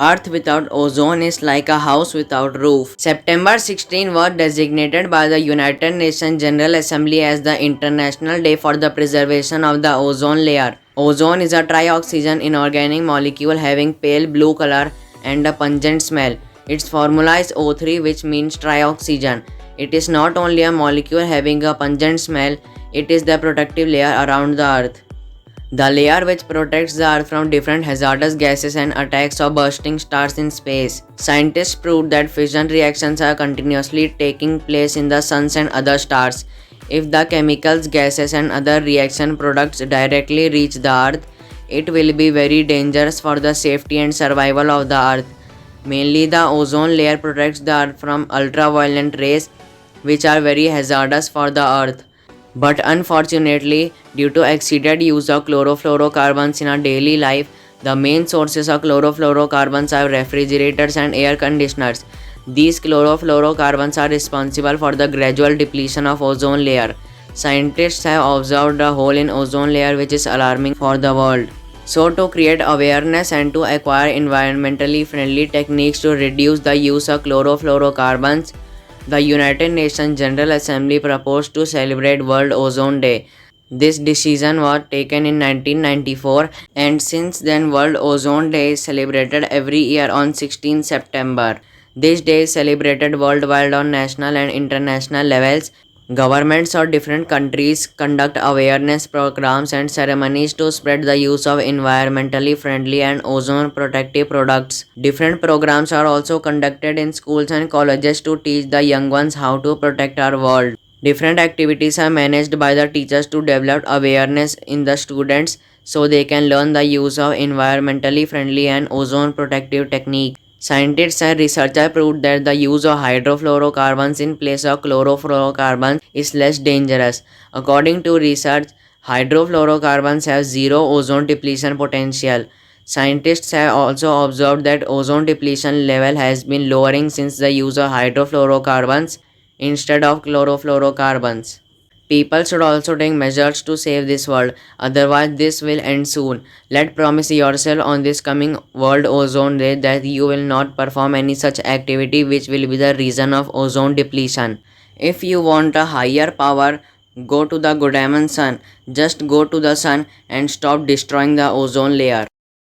Earth without ozone is like a house without roof. September 16 was designated by the United Nations General Assembly as the International Day for the Preservation of the Ozone Layer. Ozone is a trioxygen inorganic molecule having pale blue color and a pungent smell. Its formula is O3, which means trioxygen. It is not only a molecule having a pungent smell, it is the protective layer around the Earth. The layer which protects the Earth from different hazardous gases and attacks of bursting stars in space. Scientists proved that fission reactions are continuously taking place in the suns and other stars. If the chemicals, gases and other reaction products directly reach the Earth, it will be very dangerous for the safety and survival of the Earth. Mainly the ozone layer protects the Earth from ultraviolet rays, which are very hazardous for the Earth. But unfortunately, due to exceeded use of chlorofluorocarbons in our daily life, the main sources of chlorofluorocarbons are refrigerators and air conditioners. These chlorofluorocarbons are responsible for the gradual depletion of ozone layer. Scientists have observed a hole in ozone layer which is alarming for the world. So to create awareness and to acquire environmentally friendly techniques to reduce the use of chlorofluorocarbons, the United Nations General Assembly proposed to celebrate World Ozone Day. This decision was taken in 1994, and since then World Ozone Day is celebrated every year on 16 September. This day is celebrated worldwide on national and international levels. Governments of different countries conduct awareness programs and ceremonies to spread the use of environmentally friendly and ozone protective products. Different programs are also conducted in schools and colleges to teach the young ones how to protect our world. Different activities are managed by the teachers to develop awareness in the students so they can learn the use of environmentally friendly and ozone protective techniques. Scientists and researchers proved that the use of hydrofluorocarbons in place of chlorofluorocarbons is less dangerous. According to research, hydrofluorocarbons have zero ozone depletion potential. Scientists have also observed that ozone depletion level has been lowering since the use of hydrofluorocarbons instead of chlorofluorocarbons. People should also take measures to save this world, otherwise this will end soon. Let promise yourself on this coming World Ozone Day that you will not perform any such activity which will be the reason of ozone depletion. If you want a higher power, go to the Godaman sun. Just go to the sun and stop destroying the ozone layer.